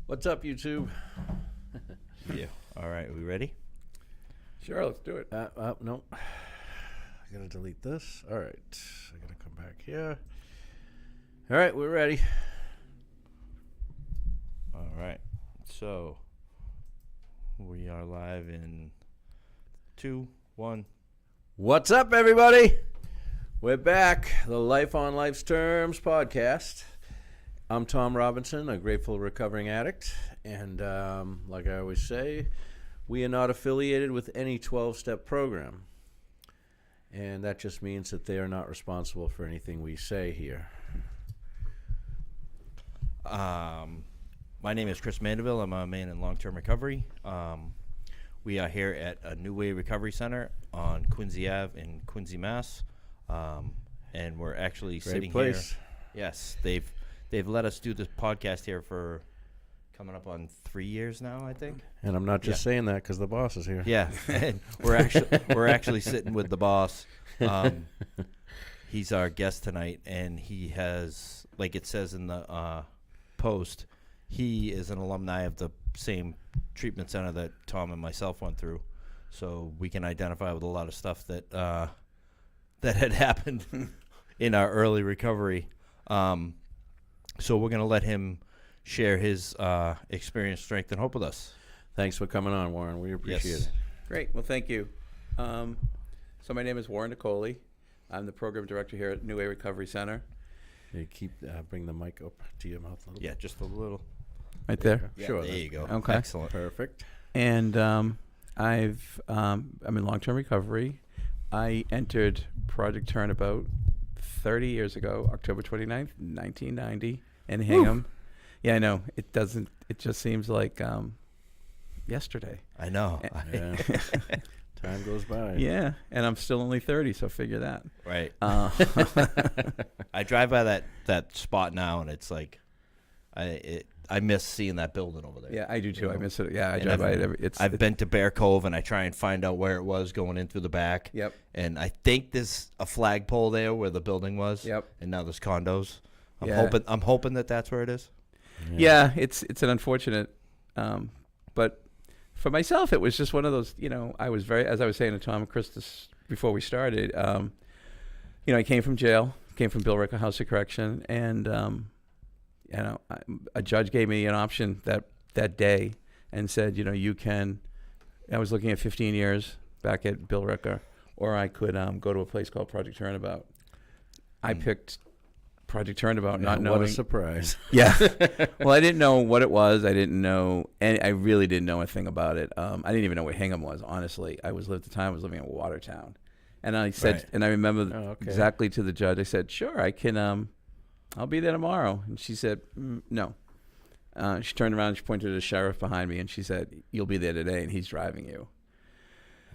What's up, YouTube? Yeah. All right. We ready? Sure, let's do it. No. I gotta delete this. All right. I gotta come back here. All right, we're ready. All right. So we are live in 2, 1. What's up, everybody? We're back. The Life on Life's Terms podcast. I'm Tom Robinson, a grateful recovering addict. And like I always say, we are not affiliated with any 12-step program. And that just means that they are not responsible for anything we say here. My name is Chris Mandeville. I'm a man in long-term recovery. We are here at a New Way Recovery Center on Quincy Ave in Quincy, Mass. And we're actually sitting place. Here. Yes, they've let us do this podcast here for coming up on 3 years now, I think. And I'm not just saying that because the boss is here. Yeah, and we're actually sitting with the boss. He's our guest tonight, and he has, like it says in the post, he is an alumni of the same treatment center that Tom and myself went through, so we can identify with a lot of stuff that had happened in our early recovery. So we're going to let him share his experience, strength, and hope with us. Thanks for coming on, Warren. We appreciate it. Great. Well, thank you. So my name is Warren Nicoli. I'm the program director here at New Way Recovery Center. You keep bring the mic up to your mouth a little bit. Yeah, just a little. Right there? Yeah, Sure. there you go. Okay. Excellent. Perfect. And I'm in long-term recovery. I entered Project Turnabout 30 years ago, October 29th, 1990, in Hingham. Woo. Yeah, I know. It just seems like yesterday. I know. Yeah. Time goes by. Yeah, and I'm still only 30, so figure that. Right. I drive by that spot now, and it's like, I miss seeing that building over there. Yeah, I do too. I miss it. Yeah, I And drive by it. I've been to Bear Cove, and I try and find out where it was going in through the back. Yep. And I think there's a flagpole there where the building was. Yep. And now there's condos. Yeah. I'm hoping that that's where it is. Yeah, it's an unfortunate, but for myself, it was just one of those. I was as I was saying to Tom and Chris before we started. I came from jail, came from Bill Ricker House of Correction, and a judge gave me an option that day and said, you can. I was looking at 15 years back at Bill Ricker, or I could go to a place called Project Turnabout. I picked Project Turnabout, not knowing. What a surprise. Yeah. Well, I didn't know what it was. I didn't know, and I really didn't know a thing about it. I didn't even know where Hingham was, honestly. At the time I was living in Watertown. And I said, Right. and I remember exactly to the judge, I said, sure, I can, I'll be there tomorrow. And she said, no. She turned around and she pointed to the sheriff behind me and she said, you'll be there today and he's driving you.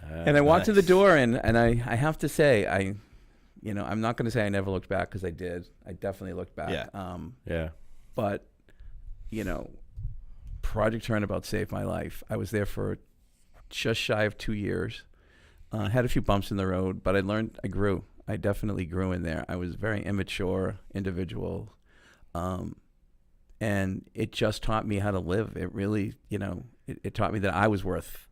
And I walked to the door and I have to say, I'm not going to say I never looked back because I did. I definitely looked back. Yeah. Yeah. But, Project Turnabout saved my life. I was there for just shy of 2 years. Had a few bumps in the road, but I grew. I definitely grew in there. I was a very immature individual. And it just taught me how to live. It really, it taught me that I was worth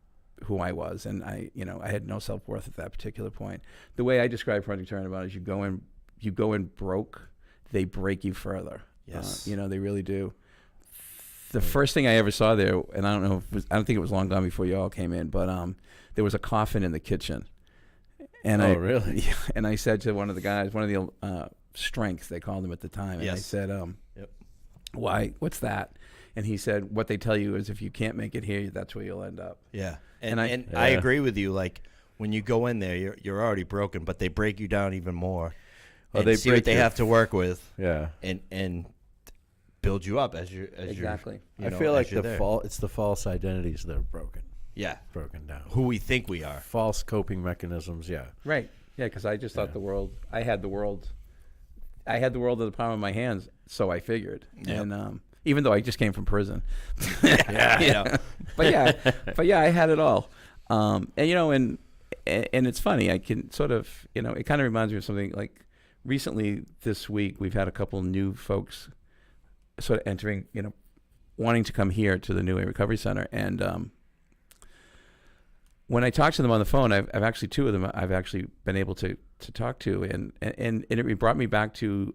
who I was. And I had no self-worth at that particular point. The way I describe Project Turnabout is you go in broke, they break you further. Yes. They really do. The first thing I ever saw there, and I don't think it was long gone before you all came in, but there was a coffin in the kitchen. And Really? Yeah, and I said to one of the guys, one of the strengths they called him at the time, and I said, Yep. Why? What's that? And he said, what they tell you is if you can't make it here, that's where you'll end up. Yeah. And And I agree with you. Like when you go in there, you're already broken, but they break you down even more. Well, and they see break what they your- have to work with. Yeah. And build you up as Exactly. I feel like it's the false identities that are broken down. who we think we are. False coping mechanisms, yeah. Right. Yeah, because I just thought I had the world at the palm of my hands, so I figured. Yep. And even though I just came from prison. Yeah. But I had it all. And it's funny, I can sort of, it kind of reminds me of something like recently this week, we've had a couple new folks sort of entering, wanting to come here to the New Way Recovery Center. And when I talked to them on the phone, I've actually, two of them I've actually been able to talk to. And it brought me back to,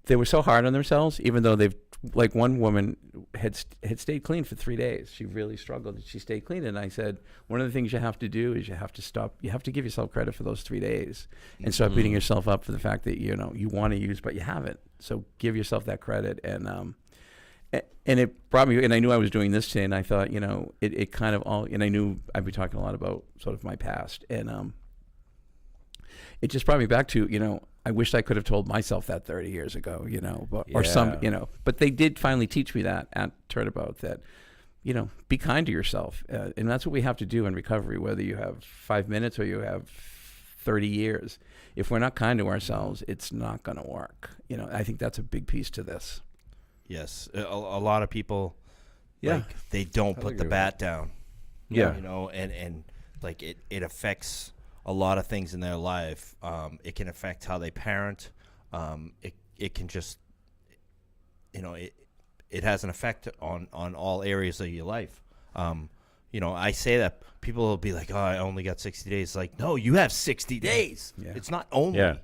they were so hard on themselves, even though they've, like one woman had stayed clean for 3 days. She really struggled. She stayed clean. And I said, one of the things you have to do is you have to give yourself credit for those 3 days and stop beating yourself up for the fact that, you know, you want to use, but you haven't. So give yourself that credit. And it brought me, and I knew I was doing this today, and I thought, you know, it kind of all, and I knew I'd be talking a lot about sort of my past. And it just brought me back to, you know, I wished I could have told myself that 30 years ago, you know, or some, you know, but they did finally teach me that at Turnabout, that, you know, be kind to yourself. And that's what we have to do in recovery, whether you have 5 minutes or you have 30 years. If we're not kind to ourselves, it's not going to work. You know, I think that's a big piece to this. Yes. A lot of people, like, they don't put the bat down. Yeah. You know, and like it affects a lot of things in their life. It can affect how they parent. It can just, you know, it has an effect on all areas of your life. You know, I say that people will be like, "Oh, I only got 60 days." Like, no, you have 60 days. Yeah. It's not only. Yeah.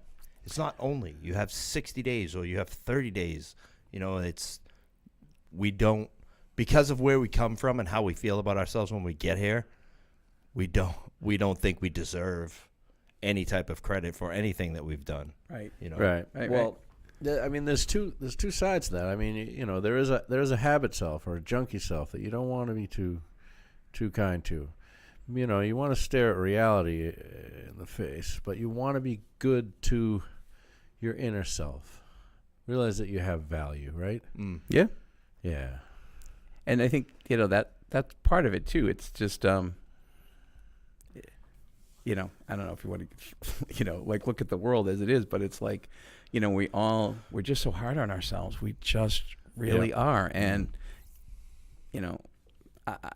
It's not only. You have 60 days or you have 30 days. You know, we don't, because of where we come from and how we feel about ourselves when we get here, we don't think we deserve any type of credit for anything that we've done. Right. You know. Right. Well, I mean, there's two sides to that. I mean, you know, there is a habit self or a junkie self that you don't want to be too kind to. You know, you want to stare at reality in the face, but you want to be good to your inner self. Realize that you have value, right? Mm. Yeah. Yeah. And I think, you know, that's part of it too. It's just, you know, I don't know if you want to, you know, like look at the world as it is, but it's like, you know, we're just so hard on ourselves. We just really are. And, you know,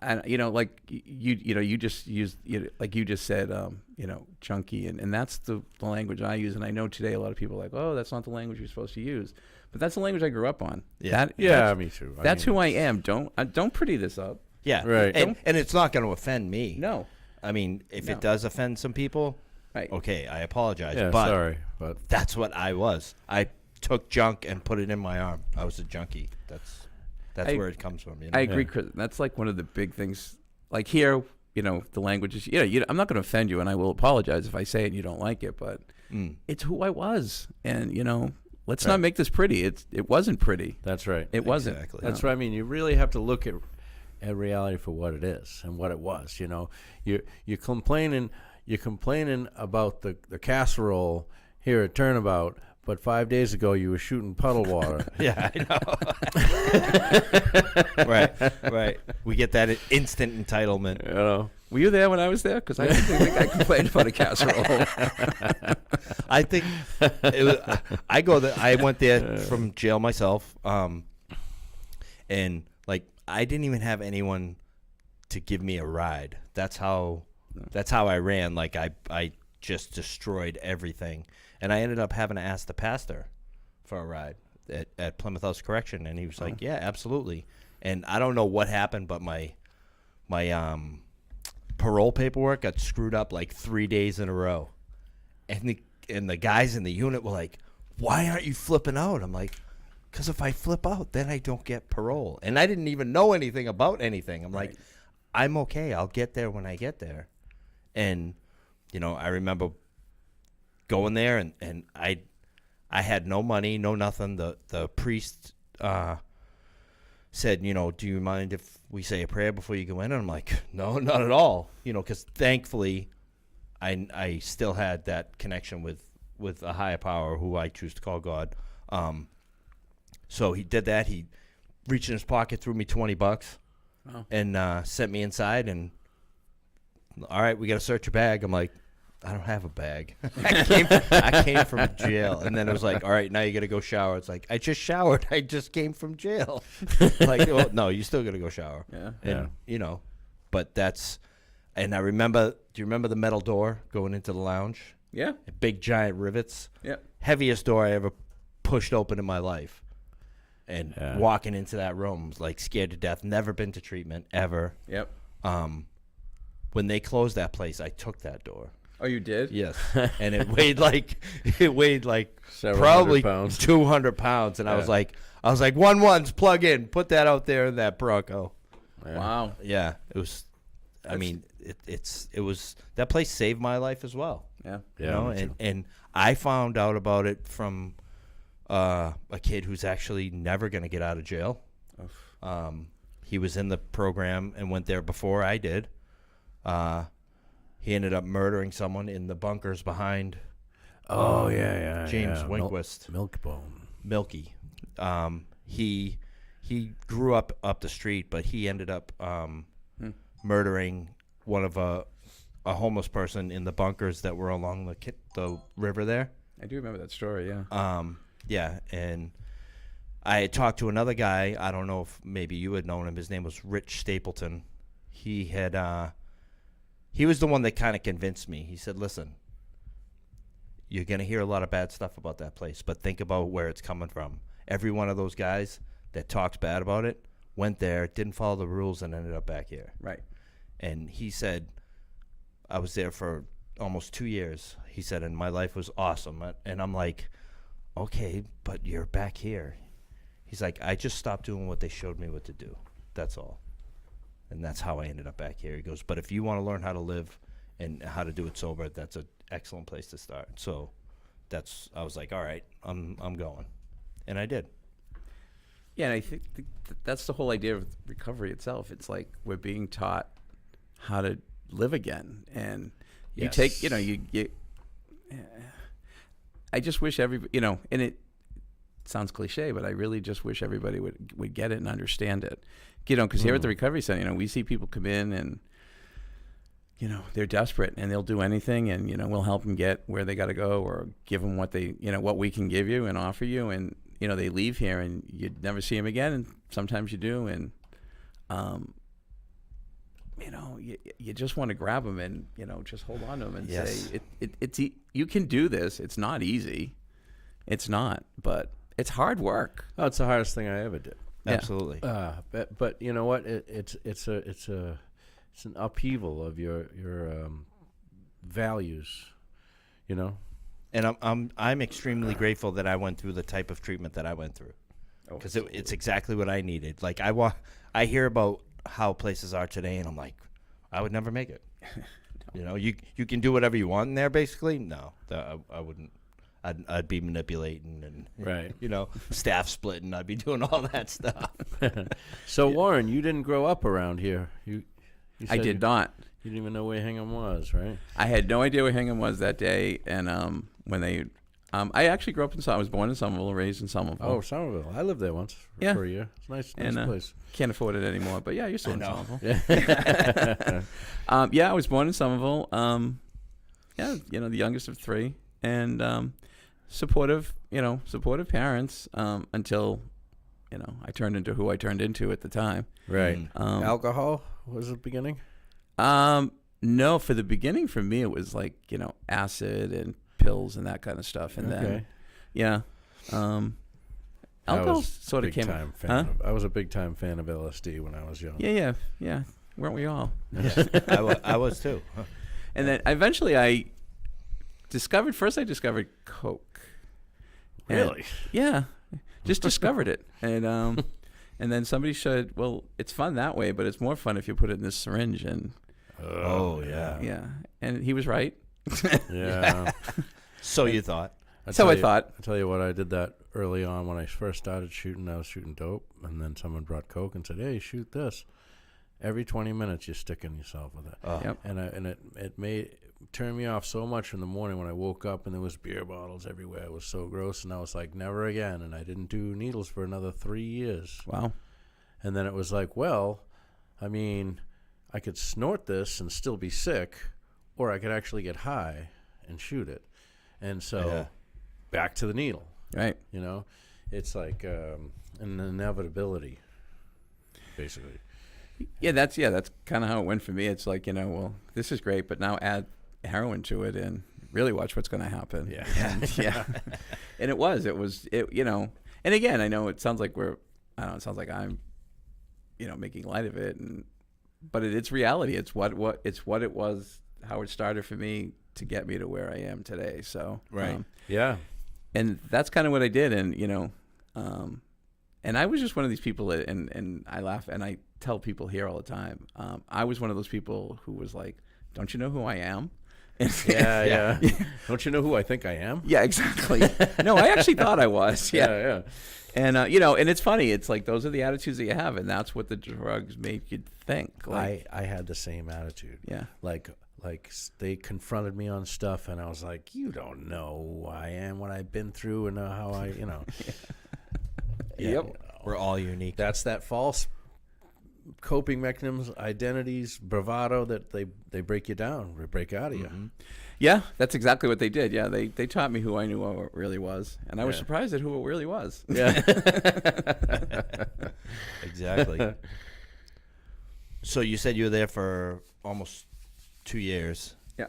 I you know, like you know, you just used, like you just said, you know, junkie, and that's the language I use. And I know today a lot of people are like, oh, that's not the language you're supposed to use, but that's the language I grew up on. Yeah. That's, Me too. That's who I am. Don't pretty this up. Yeah. Right. And it's not going to offend me. No. I mean, if No. it does offend some people, Right. okay, I apologize. Yeah, but sorry, but that's what I was. I took junk and put it in my arm. I was a junkie. That's where it comes from. You know? I agree, Chris. That's like one of the big things. Like here, you know, the language is, I'm not going to offend you, and I will apologize if I say it and you don't like it, but it's who I was. And, you know, let's not make this pretty. It wasn't pretty. that's right. It wasn't. Exactly. That's right. I mean, you really have to look at reality for what it is and what it was. You know, you're complaining about the casserole here at Turnabout, but 5 days ago you were shooting puddle water. Yeah, I know. Right. We get that instant entitlement. You know. Were you there when I was there? Because I didn't think I complained about a casserole. I think it was, I went there from jail myself, and like I didn't even have anyone to give me a ride. That's how I ran. Like I just destroyed everything, and I ended up having to ask the pastor for a ride at Plymouth House Correction, and he was like, "Yeah, absolutely." And I don't know what happened, but my parole paperwork got screwed up like 3 days in a row, and the guys in the unit were like, "Why aren't you flipping out?" I'm like, "Because if I flip out, then I don't get parole." And I didn't even know anything about anything. I'm like, "I'm okay. I'll get there when I get there." And you know, I remember going there, and I had no money, no nothing. The priest said, you know, "Do you mind if we say a prayer before you go in?" And I'm like, "No, not at all." You know, because thankfully, I still had that connection with a higher power who I choose to call God. So he did that. He reached in his pocket, threw me $20, and sent me inside. And all right, we got to search your bag. I'm like, I don't have a bag. I came from jail. And then it was like, all right, now you got to go shower. It's like, I just showered. I just came from jail. Like, well, no, you still got to go shower. Yeah. And, you know, but that's, and I remember, do you remember the metal door going into the lounge? Yeah. Big giant rivets. Yeah. Heaviest door I ever pushed open in my life. And Yeah. walking into that room, like scared to death, never been to treatment ever. Yep. When they closed that place, I took that door. Oh, you did? Yes, and it weighed like Several probably hundred pounds. 200 pounds, and I was like 1-1s, plug in, put that out there in that Bronco. Yeah. Wow. Yeah, it was. I mean, it was that place saved my life as well. Yeah. You Yeah, know, me too. and I found out about it from a kid who's actually never going to get out of jail. He was in the program and went there before I did. He ended up murdering someone in the bunkers behind Oh yeah. James yeah. Winquist. Milkbone. Milky. He grew up the street, but he ended up murdering one of a homeless person in the bunkers that were along the river there. I do remember that story, yeah. Yeah, and I had talked to another guy. I don't know if maybe you had known him. His name was Rich Stapleton. He was the one that kind of convinced me. He said, listen, you're going to hear a lot of bad stuff about that place, but think about where it's coming from. Every one of those guys that talks bad about it went there, didn't follow the rules, and ended up back here. Right. And he said, I was there for almost 2 years. He said, and my life was awesome. And I'm like, okay, but you're back here. He's like, I just stopped doing what they showed me what to do. That's all. And that's how I ended up back here. He goes, but if you want to learn how to live and how to do it sober, that's an excellent place to start. So I was like, all right, I'm going. And I did. Yeah, and I think that's the whole idea of recovery itself. It's like we're being taught how to live again. And you Yes. take, you I just wish and it sounds cliche, but I really just wish everybody would get it and understand it. Because here at the recovery center, we see people come in and, they're desperate and they'll do anything, and, we'll help them get where they got to go, or give them what what we can give you and offer you. And, they leave here and you never see them again. And sometimes you do. And, you just want to grab them and, just hold on to them and Yes. say, you can do this. It's not easy. It's not, but it's hard work. Oh, it's the hardest thing I ever did. Yeah. Absolutely. But you know what? It's an upheaval of your values. And I'm extremely grateful that I went through the type of treatment that I went through, because it's exactly what I needed. Like I hear about how places are today, and I'm like, I would never make it. No. You can do whatever you want in there, basically. No, I wouldn't. I'd be manipulating and Right. Staff splitting. I'd be doing all that stuff. So Warren, you didn't grow up around here. You I said did not. You didn't even know where Hingham was, right? I had no idea where Hingham was that day. And when they, I actually grew up I was born in Somerville, raised in Somerville. Oh, Somerville. I lived there once for a year. It's a nice And, place. Can't afford it anymore, but yeah, you're still in know. Somerville. Yeah, I was born in Somerville. The youngest of three, and supportive parents until I turned into who I turned into at the time. Right. Mm. Alcohol was the beginning? No, for the beginning, for me, it was like acid and pills and that kind of stuff, and then alcohol sort of came. I was a big time fan of LSD when I was young. Yeah. Weren't we all? I was too. And then eventually I discovered Coke. Really? Yeah, just discovered it, and then somebody said, "Well, it's fun that way, but it's more fun if you put it in this syringe." And yeah. And he was right. Yeah. So you thought? I tell thought. I tell you what, I did that early on when I first started shooting. I was shooting dope, and then someone brought Coke and said, "Hey, shoot this." Every 20 minutes, you're sticking yourself with it. Yep. And it turned me off so much in the morning when I woke up and there was beer bottles everywhere. It was so gross, and I was like, never again. And I didn't do needles for another 3 years. Wow. And then it was like, well, I could snort this and still be sick, or I could actually get high and shoot it. And so back to the needle. Right. It's like an inevitability, basically. Yeah, that's kind of how it went for me. It's like, well, this is great, but now add heroin to it and really watch what's going to happen. Yeah. And, and it was, And again, I know it sounds like it sounds like I'm, making light of it, but it's reality. It's what it was, how it started for me to get me to where I am today. So, Right. Yeah. and that's kind of what I did. And, and I was just one of these people that, and I laugh and I tell people here all the time. I was one of those people who was like, don't you know who I am? Yeah. Don't you know who I think I am? Yeah, exactly. No, I actually thought I was. Yeah. And, and it's funny. It's like those are the attitudes that you have, and that's what the drugs make you think. Like, I had the same attitude. Yeah. Like they confronted me on stuff, and I was like, you don't know who I am, what I've been through, and how I, Yep. We're all unique. That's that false coping mechanisms, identities, bravado that they break you down, they break out of you. Mm-hmm. Yeah, that's exactly what they did. Yeah, they taught me who I knew who it really was, and I was Yeah. surprised at who it really was. Yeah. Exactly. So you said you were there for almost 2 years. Yeah,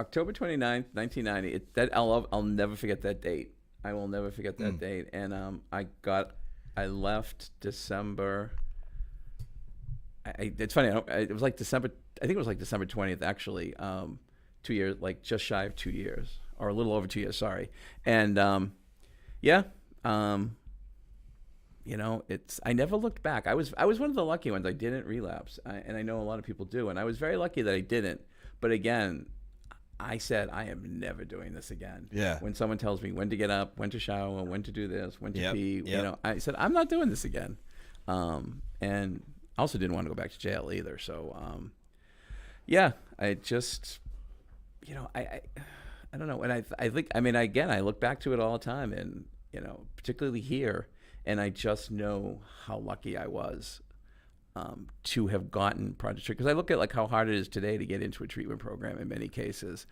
October 29th, 1990. I'll never forget that date. I will never forget that date. And I left December. It's funny. It was like December. I think it was like December 20th, actually. 2 years, like just shy of 2 years, or a little over 2 years. Sorry. And I never looked back. I was one of the lucky ones. I didn't relapse, and I know a lot of people do. And I was very lucky that I didn't. But again, I said I am never doing this again. Yeah. When someone tells me when to get up, when to shower, when to do this, when to Yep, pee, yep. I said I'm not doing this again. And I also didn't want to go back to jail either. So, I just, I don't know. And I think, again, I look back to it all the time, and particularly here, and I just know how lucky I was to have gotten Project Treat, because I look at like how hard it is today to get into a treatment program in many cases.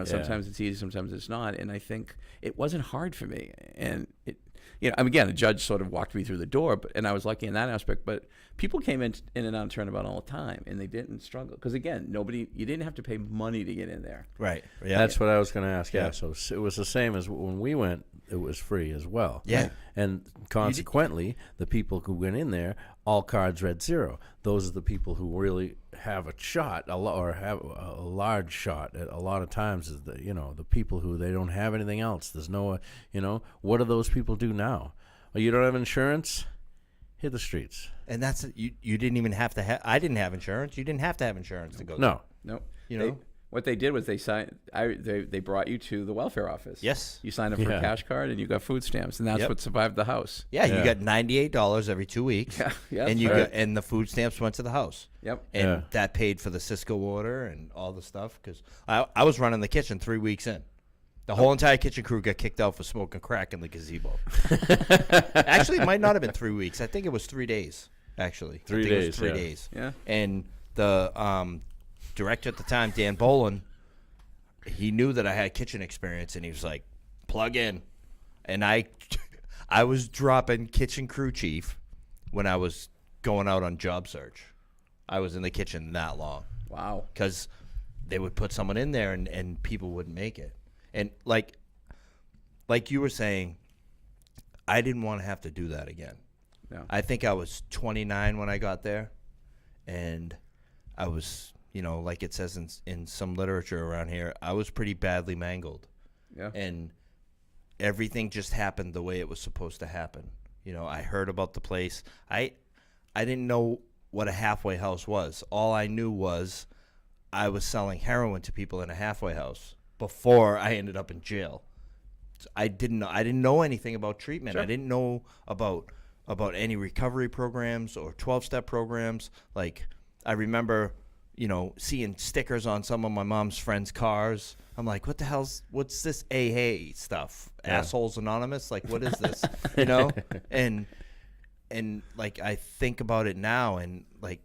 Sometimes it's easy, sometimes it's not, and I think it wasn't hard for me. And it, again, a judge sort of walked me through the door, and I was lucky in that aspect. But people came in and out of Turnabout all the time, and they didn't struggle because, again, you didn't have to pay money to get in there. Right. Yeah. That's what I was going to ask. Yeah. Yeah. So it was the same as when we went. It was free as well. Yeah. And consequently, the people who went in there, all cards read zero. Those are the people who really have a shot, or have a large shot. A lot of times, is the people who they don't have anything else. There's no, what do those people do now? Oh, you don't have insurance? Hit the streets. And that's you didn't even have to have. I didn't have insurance. You didn't have to have insurance to go. No. Nope. What they did was they brought you to the welfare office. Yes. You signed up for a cash card and you got food stamps, and that's Yep. what survived the house. Yeah, Yeah. you got $98 every 2 weeks. Yeah, and you right. got and the food stamps went to the house. Yep. And Yeah. that paid for the Cisco water and all the stuff, because I was running the kitchen 3 weeks in. The whole entire kitchen crew got kicked out for smoking crack in the gazebo. Actually, it might not have been 3 weeks. I think it was 3 days. Actually, 3 I think days, It was 3 yeah. days. Yeah. And the director at the time, Dan Bolin, he knew that I had kitchen experience, and he was like, "Plug in." And I was dropping kitchen crew chief when I was going out on job search. I was in the kitchen that long. Wow. Because they would put someone in there and people wouldn't make it. And like you were saying, I didn't want to have to do that again. No. I think I was 29 when I got there, and I was, like it says in some literature around here, I was pretty badly mangled. Yeah. And everything just happened the way it was supposed to happen. I heard about the place. I didn't know what a halfway house was. All I knew was I was selling heroin to people in a halfway house before I ended up in jail. So I didn't know anything about treatment. Sure. I didn't know about any recovery programs or 12-step programs. Like, I remember, seeing stickers on some of my mom's friends' cars. I'm like, what's this hey stuff? Yeah. Assholes Anonymous? Like, what is this? And like, I think about it now, and like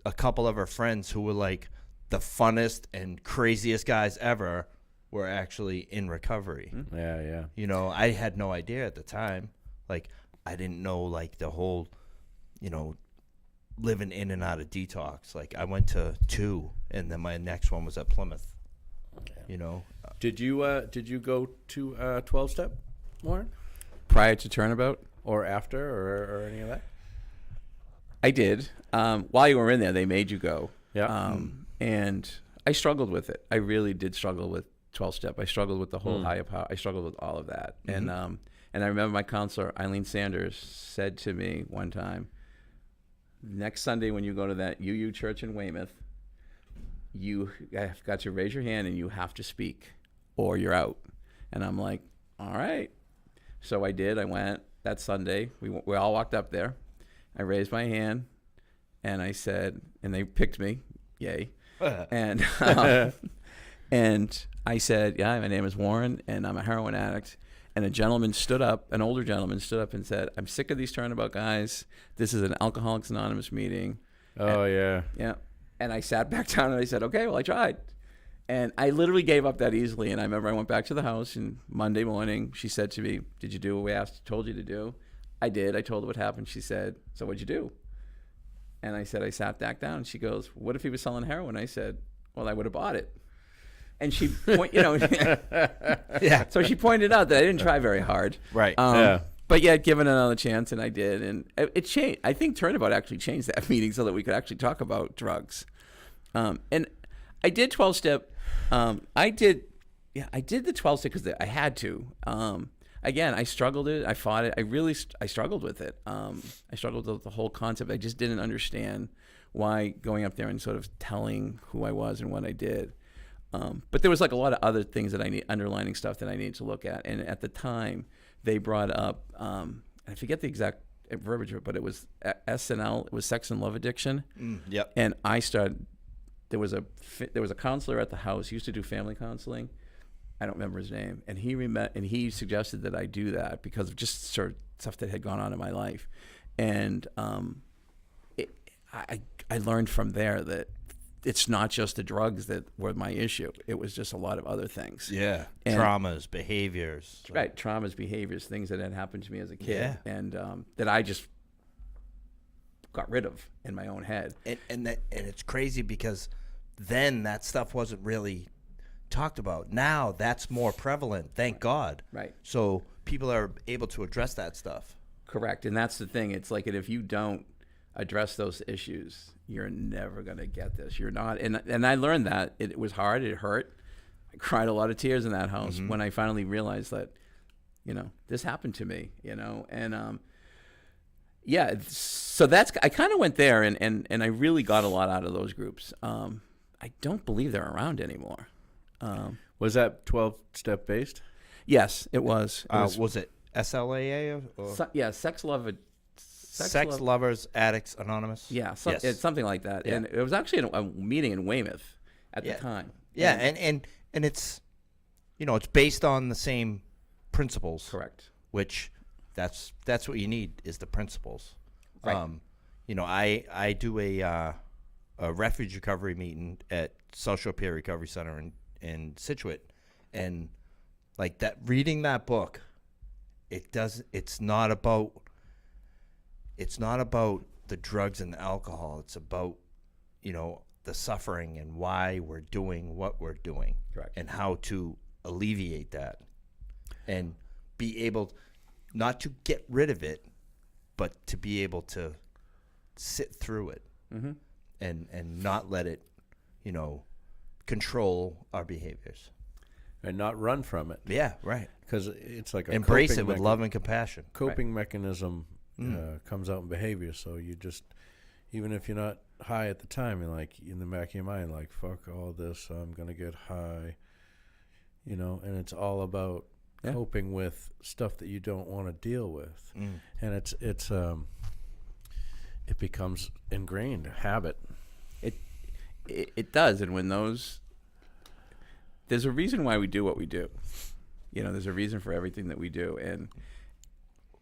a couple of our friends who were like the funnest and craziest guys ever were actually in recovery. Yeah. I had no idea at the time. Like, I didn't know like the whole, living in and out of detox. Like, I went to 2, and then my next one was at Plymouth. Did you go to 12-step, Warren? Prior to Turnabout, or after or any of that? I did. While you were in there, they made you go. Yeah. And I struggled with it. I really did struggle with 12-step. I struggled with the whole higher power. I struggled with all of that. And I remember my counselor, Eileen Sanders, said to me one time, next Sunday when you go to that UU church in Weymouth, you have got to raise your hand and you have to speak or you're out. And I'm like, all right. So I did. I went that Sunday. We all walked up there. I raised my hand and I said, and they picked me, yay. And and I said, yeah, my name is Warren and I'm a heroin addict. And a gentleman stood up, an older gentleman stood up and said, I'm sick of these Turnabout guys. This is an Alcoholics Anonymous meeting. Oh, yeah. And I sat back down and I said, okay, well, I tried. And I literally gave up that easily. And I remember I went back to the house and Monday morning, she said to me, did you do what we told you to do? I did. I told her what happened. She said, so what'd you do? And I said, I sat back down. And she goes, what if he was selling heroin? I said, well, I would have bought it. And she, Yeah. So she pointed out that I didn't try very hard. Right. But yet, given another chance, and I did. And it changed. I think Turnabout actually changed that meeting so that we could actually talk about drugs. And I did 12-step. I did the 12-step because I had to. Again, I struggled it. I fought it. I struggled with it. I struggled with the whole concept. I just didn't understand why going up there and sort of telling who I was and what I did. But there was like a lot of other things that underlining stuff that I needed to look at. And at the time, they brought up, I forget the exact verbiage of it, but it was SNL. It was sex and love addiction. Yep. And I started. There was a counselor at the house. He used to do family counseling. I don't remember his name. And he suggested that I do that because of just sort of stuff that had gone on in my life. And I learned from there that it's not just the drugs that were my issue. It was just a lot of other things. Yeah. And traumas, behaviors. Right. Traumas, behaviors, things that had happened to me as a kid. Yeah. And that I just got rid of in my own head. And it's crazy because then that stuff wasn't really talked about. Now that's more prevalent, thank God. Right. So people are able to address that stuff. Correct. And that's the thing. It's like if you don't address those issues, you're never going to get this. You're not. And I learned that. It was hard. It hurt. I cried a lot of tears in that house when I finally realized that, this happened to me, and yeah, so I kind of went there and I really got a lot out of those groups. I don't believe they're around anymore. Was that 12-step based? Yes, it was. Was it SLAA? Or? Sex Lovers Addicts Anonymous? Yeah, yes. It's something like that. Yeah. And it was actually a meeting in Weymouth at the time. Yeah, and it's, it's based on the same principles. Correct. Which that's what you need is the principles. Right. I do a refuge recovery meeting at South Shore Peer Recovery Center in Scituate, and like that, reading that book, it's not about the drugs and the alcohol. It's about the suffering and why we're doing what we're doing. Correct. And how to alleviate that and be able not to get rid of it, but to be able to sit through it and not let it, control our behaviors. And not run from it. Yeah, right. Because it's like a embrace it with love and compassion. Coping mechanism comes out in behavior. So you just, even if you're not high at the time, you're like in the back of your mind, like, fuck all this, I'm going to get high. And it's all about coping with stuff that you don't want to deal with. And it becomes ingrained habit. It does. And when there's a reason why we do what we do. There's a reason for everything that we do. And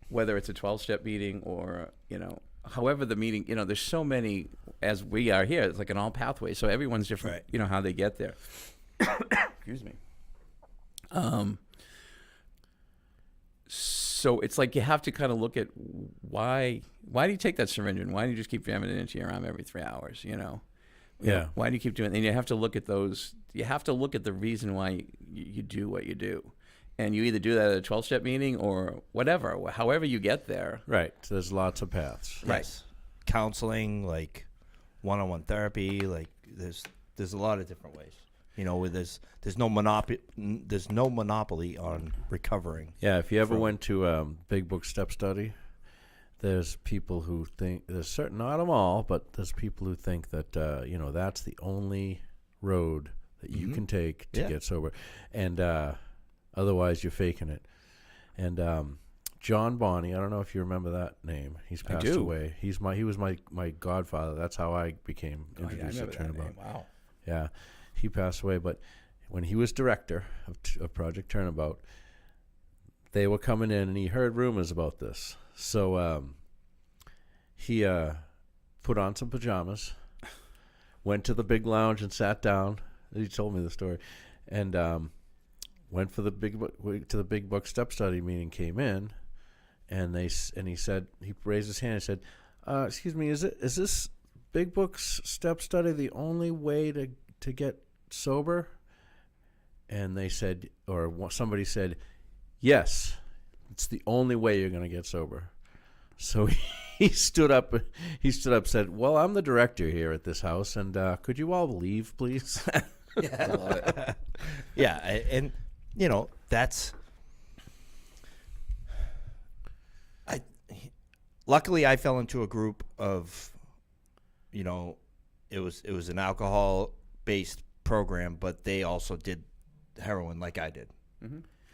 whether it's a 12-step meeting or, however the meeting, there's so many, as we are here, it's like an all pathway. So everyone's different, how they get there. Excuse me. So it's like you have to kind of look at why do you take that syringe and why do you just keep jamming it into your arm every 3 hours, Yeah. Why do you keep doing it? And you have to look at those. You have to look at the reason why you do what you do. And you either do that at a 12-step meeting or whatever, however you get there. Right. There's lots of paths. Right. Yes. Counseling, like one-on-one therapy, like there's a lot of different ways. You know, where there's no monopoly on recovering. Yeah, if you ever went to Big Book Step Study, there's people who think, there's certain, not them all, but there's people who think that, that's the only road that you can take to get sober. And otherwise, you're faking it. And John Bonney, I don't know if you remember that name. He's passed away. He was my godfather. That's how I became introduced to Turnabout. Wow. Yeah, he passed away. But when he was director of Project Turnabout, they were coming in, and he heard rumors about this. So he put on some pajamas, went to the big lounge and sat down. He told me the story, and went for the big book step study meeting. Came in, and he said, he raised his hand and said, "Excuse me, is this Big Book Step Study the only way to get sober?" And they said, or somebody said, "Yes, it's the only way you're going to get sober." So he stood up. Said, "Well, I'm the director here at this house, and could you all leave, please?" Yeah, yeah, and that's. Luckily, I fell into a group of, it was an alcohol-based program, but they also did heroin like I did,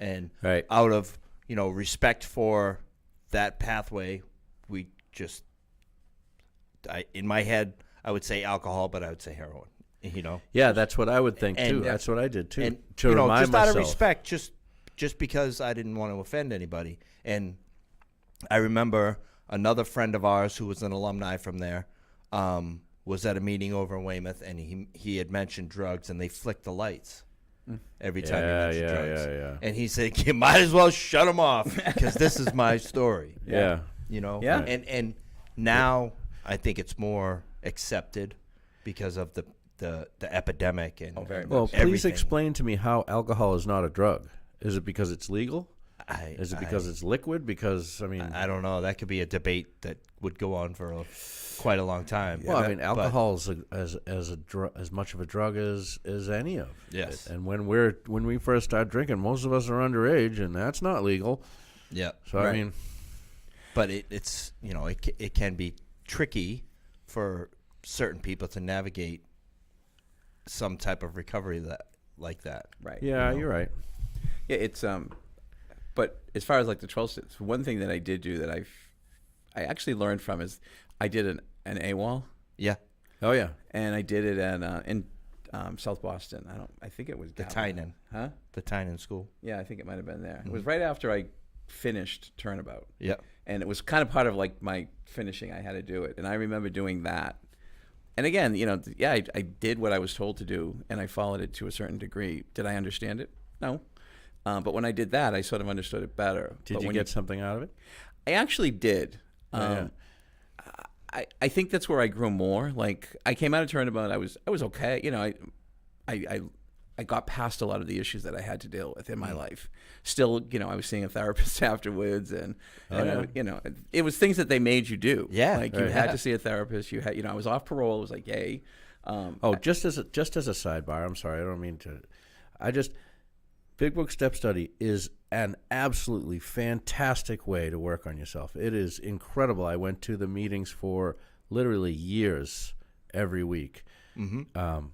and Right. out of respect for that pathway, we just, in my head, I would say alcohol, but I would say heroin. Yeah, that's what I would think And- too. That's what I did too. And to remind just myself. out of respect, just because I didn't want to offend anybody. And I remember another friend of ours who was an alumni from there was at a meeting over in Weymouth, and he had mentioned drugs, and they flicked the lights every time he mentioned drugs. Yeah. And he said, "You might as well shut them off because this is my story." Yeah. Yeah. And now I think it's more accepted because of the epidemic and very much. Well, please everything. explain to me how alcohol is not a drug. Is it because it's legal? Is it because it's liquid? Because I don't know. That could be a debate that would go on for quite a long time. well, alcohol is as much of a drug as any of. Yes. And when we first start drinking, most of us are underage, and that's not legal. Yeah. So Right. But it's it can be tricky for certain people to navigate some type of recovery like that. Right. Yeah, you're right. Yeah, it's but as far as like the 12 steps, one thing that I did do that I I actually learned from is I did an Awol, Yeah. Oh yeah. and I did it in South Boston. I think it was The Galvin. Tynan. Huh? The Tynan school. Yeah, I think it might have been there. It was right after I finished Turnabout, Yeah. and it was kind of part of like my finishing. I had to do it, and I remember doing that. And again, I did what I was told to do, and I followed it to a certain degree. Did I understand it? No. But when I did that, I sort of understood it better. Did But you when get something out of it? I actually did. Yeah. I think that's where I grew more. Like I came out of Turnabout, I was okay. I got past a lot of the issues that I had to deal with in my life. Still, I was seeing a therapist afterwards, and it was things that they made you do. Yeah, like you had to see a therapist. You had, I was off parole. It was like, yay. Just as a sidebar, I'm sorry, I don't mean to. Big Book Step Study is an absolutely fantastic way to work on yourself. It is incredible. I went to the meetings for literally years every week. Mm-hmm.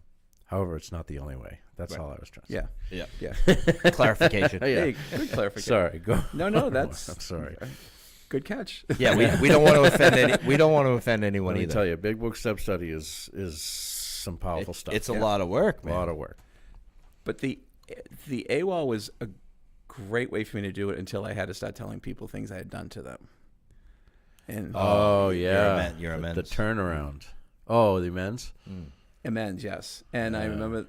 However, it's not the only way. That's all I was trying to say. Yeah. Yeah. Yeah. Clarification. Yeah. Hey, good clarification. Sorry, go. No, that's I'm sorry. good catch. Yeah, we don't want to offend we don't want to offend anyone Let me either. tell you, Big Book Step Study is some powerful stuff. It's a lot of work, a man. lot of work. But the AWOL was a great way for me to do it until I had to start telling people things I had done to them. And Oh yeah, you're the immense. turnaround. Oh, the amends. amends, yes. And I remember,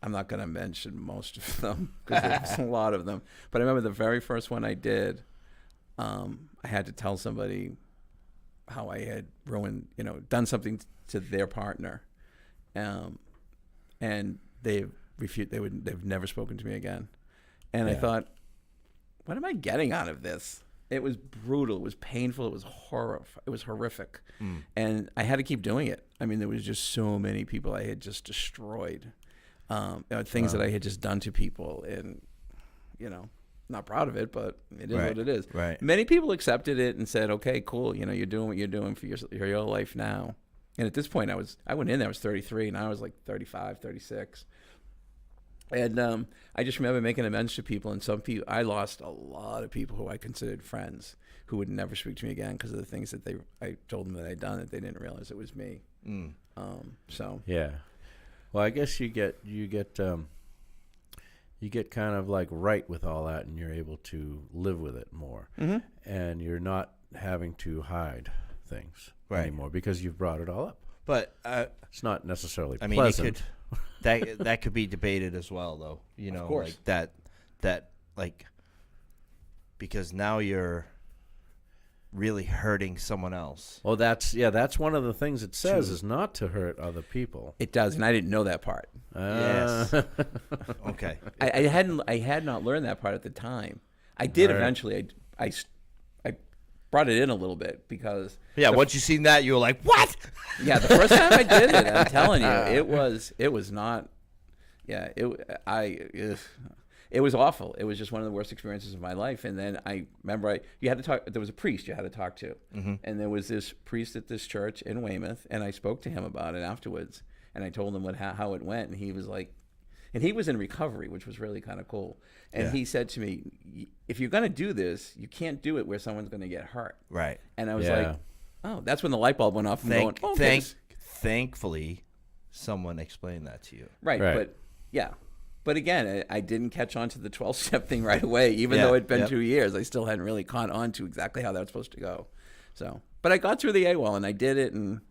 I'm not going to mention most of them because there's a lot of them. But I remember the very first one I did, I had to tell somebody how I had ruined, done something to their partner. And they've never spoken to me again. And I Yeah. thought, what am I getting out of this? It was brutal. It was painful. It was It was horrific. And I had to keep doing it. I mean, there was just so many people I had just destroyed. Things that I had just done to people, and not proud of it, but it is Right. what it is. Right. Many people accepted it and said, "Okay, cool. You're doing what you're doing for your life now." And at this point, I went in there. I was 33, and I was like 35, 36. And I just remember making amends to people, and some people, I lost a lot of people who I considered friends who would never speak to me again because of the things that I told them that I'd done that they didn't realize it was me. So Yeah. Well, I guess you get kind of like right with all that, and you're able to live with it more, and you're not having to hide things anymore because you've brought it all up. But It's not necessarily I mean, pleasant. that could be debated as well, though. Of course. Like that like because now you're really hurting someone else. Well, that's one of the things it says is not to hurt other people. it does, and I didn't know that part. Yes. Okay. I had not learned that part at the time. I did eventually. I brought it in a little bit because Yeah. Once you seen that, you were like, "What?" the first time I did it, I'm telling you, it was not. Yeah, it was awful. It was just one of the worst experiences of my life. And then I remember you had to talk. There was a priest you had to talk to, and there was this priest at this church in Weymouth, and I spoke to him about it afterwards, and I told him how it went, and he was like, and he was in recovery, which was really kind of cool. And he said to me, "If you're going to do this, you can't do it where someone's going to get hurt." Right. And I was like, "Oh, that's when the light bulb went off." I'm going, "Oh, okay, Thankfully, someone explained that to you. Right, but yeah. But again, I didn't catch on to the 12-step thing right away. Even though it'd been 2 years, I still hadn't really caught on to exactly how that was supposed to go. So, but I got through the AWOL, and I did it, and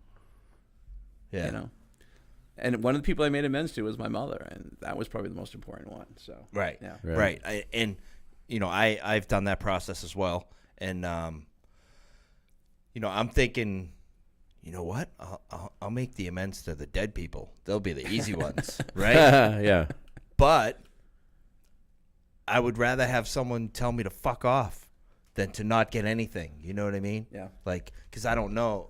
and one of the people I made amends to was my mother, and that was probably the most important one. So Right. yeah, Right. I've done that process as well, and I'm thinking, you know what? I'll make the amends to the dead people. They'll be the easy ones, right? Yeah. But I would rather have someone tell me to fuck off than to not get anything. You know what I mean? Yeah. Like, because I don't know.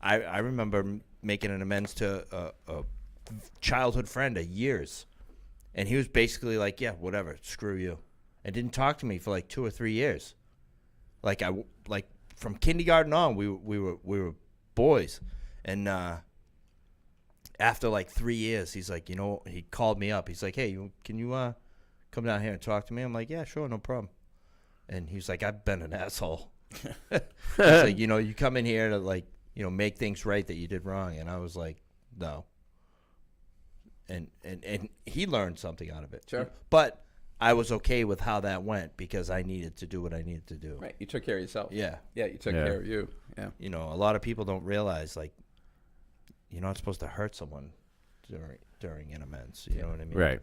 I remember making an amends to a childhood friend of years, and he was basically like, "Yeah, whatever, screw you," and didn't talk to me for like 2 or 3 years. Like from kindergarten on, we were boys, and after like 3 years, he's like, he called me up. He's like, "Hey, can you come down here and talk to me?" I'm like, "Yeah, sure, no problem." And he was like, "I've been an asshole." He's like, you come in here to make things right that you did wrong, and I was like, "No." And he learned something out of it. Sure. But I was okay with how that went because I needed to do what I needed to do. right. You took care of yourself. Yeah. Yeah, you took care of you. Yeah. A lot of people don't realize, like, you're not supposed to hurt someone during an amends. You know what I mean? Right.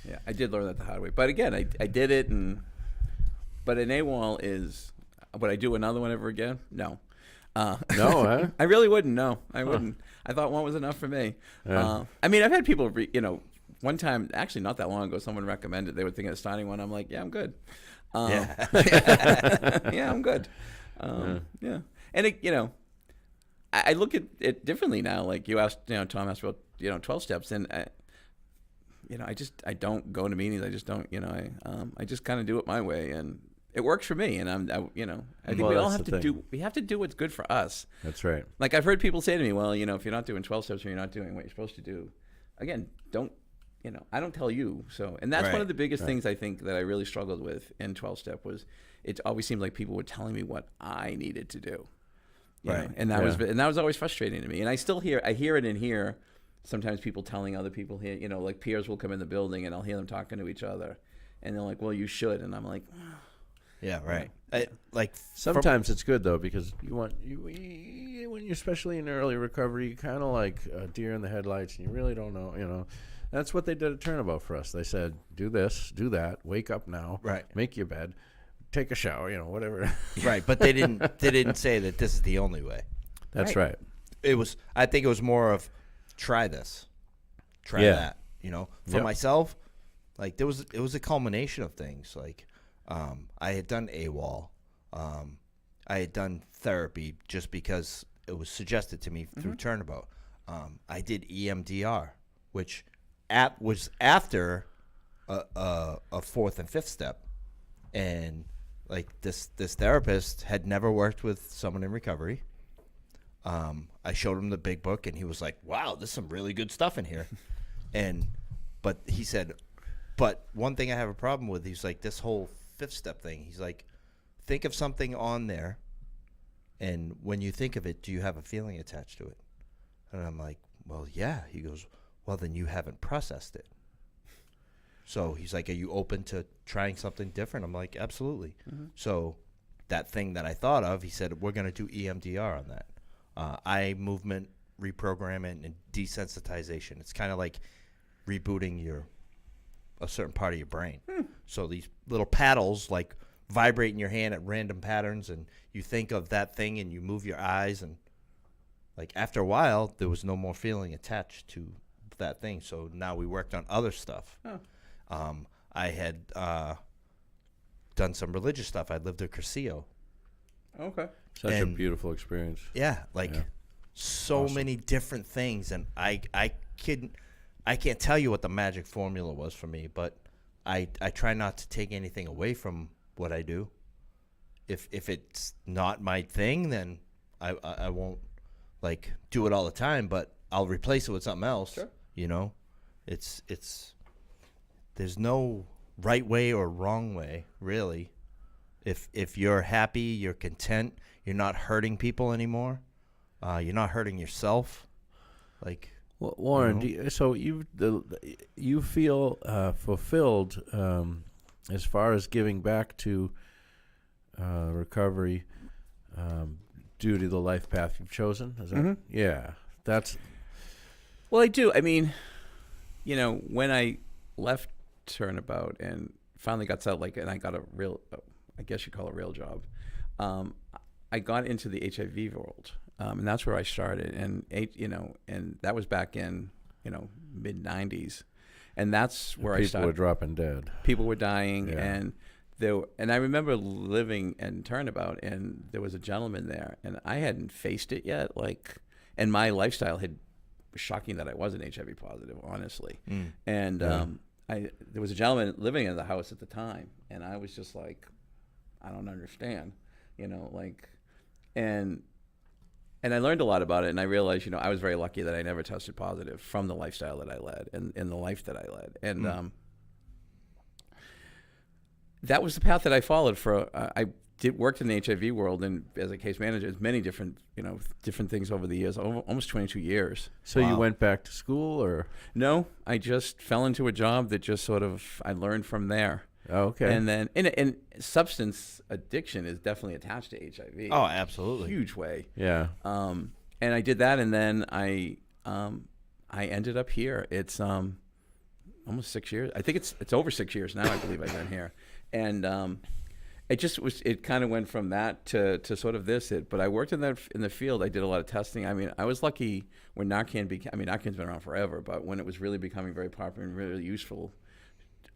Yeah, I did learn that the hard way. But again, I did it, but an AWOL is, would I do another one ever again? No. No, huh? I really wouldn't. No, I wouldn't. I thought one was enough for me. Yeah. I mean, I've had people, one time, actually not that long ago, someone recommended, they were thinking of starting one. I'm like, yeah, I'm good. Yeah. Yeah, I'm good. Yeah. And I look at it differently now. Like you asked, Tom asked about, 12 steps, and I don't go to meetings. I just don't, I just kind of do it my way, and it works for me. And I think we all have to do what's good for us. That's right. Like I've heard people say to me, well, if you're not doing 12 steps or you're not doing what you're supposed to do, again, I don't tell you. So, and that's one of the biggest things I think that I really struggled with in 12 step was it always seemed like people were telling me what I needed to do. You know? And that was always frustrating to me. And I hear it in here. Sometimes people telling other people here, like peers will come in the building and I'll hear them talking to each other, and they're like, "Well, you should," and I'm like, Yeah, right. Sometimes it's good though because when you're especially in early recovery, you kind of like a deer in the headlights, and you really don't know. That's what they did at Turnabout for us. They said, "Do this, do that, wake up now, Right. Make your bed, take a shower, whatever." Right, but they didn't say that this is the only way. That's right. I think it was more of try this, try that. For myself, Like it was a culmination of things. Like I had done Awol. I had done therapy just because it was suggested to me through Turnabout. I did EMDR, which was after a fourth and fifth step, and like this therapist had never worked with someone in recovery. I showed him the big book, and he was like, "Wow, there's some really good stuff in here." But he said, "But one thing I have a problem with," he's like, "this whole fifth step thing." He's like, "Think of something on there, and when you think of it, do you have a feeling attached to it?" And I'm like, "Well, yeah." He goes, "Well, then you haven't processed it." So he's like, "Are you open to trying something different?" I'm like, "Absolutely." So that thing that I thought of, he said, "We're going to do EMDR on that. Eye movement reprogramming and desensitization." It's kind of like rebooting a certain part of your brain. So these little paddles like vibrate in your hand at random patterns, and you think of that thing and you move your eyes, and like after a while there was no more feeling attached to that thing. So now we worked on other stuff. I had done some religious stuff. I lived at Cursillo. Okay. Such a beautiful experience. Yeah, like so Awesome. many different things, and I can't tell you what the magic formula was for me, but I try not to take anything away from what I do. If it's not my thing, then I won't like do it all the time, but I'll replace it with something else. Sure. You know, it's there's no right way or wrong way, really. If you're happy, you're content, you're not hurting people anymore, you're not hurting yourself, like. Well, Warren, so you feel fulfilled as far as giving back to recovery due to the life path you've chosen? Is that, yeah, that's... Well, I do. I mean, when I left Turnabout and finally got settled, and I got a real, I guess you call it a real job, I got into the HIV world. And that's where I started, and that was back in mid '90s, and that's where I started. People were dropping dead. People were dying, Yeah. and I remember living in Turnabout, and there was a gentleman there, and I hadn't faced it yet, and my lifestyle was shocking that I wasn't HIV positive, honestly, and there was a gentleman living in the house at the time, and I was just like, I don't understand, and I learned a lot about it, and I realized, I was very lucky that I never tested positive from the lifestyle that I led and the life that I led. And that was the path that I followed for, I worked in the HIV world and as a case manager, many different things over the years, almost 22 years. So you went back to school, or? No, I just fell into a job that just sort of, I learned from there. Oh, okay. And then, and substance addiction is definitely attached to HIV. Oh, absolutely. Huge way. Yeah. And I did that, and then I ended up here. It's almost 6 years. I think it's over 6 years now. I believe I've been here, and it kind of went from that to sort of this. But I worked in the field. I did a lot of testing. I mean, I was lucky when Narcan Narcan's been around forever, but when it was really becoming very popular and really useful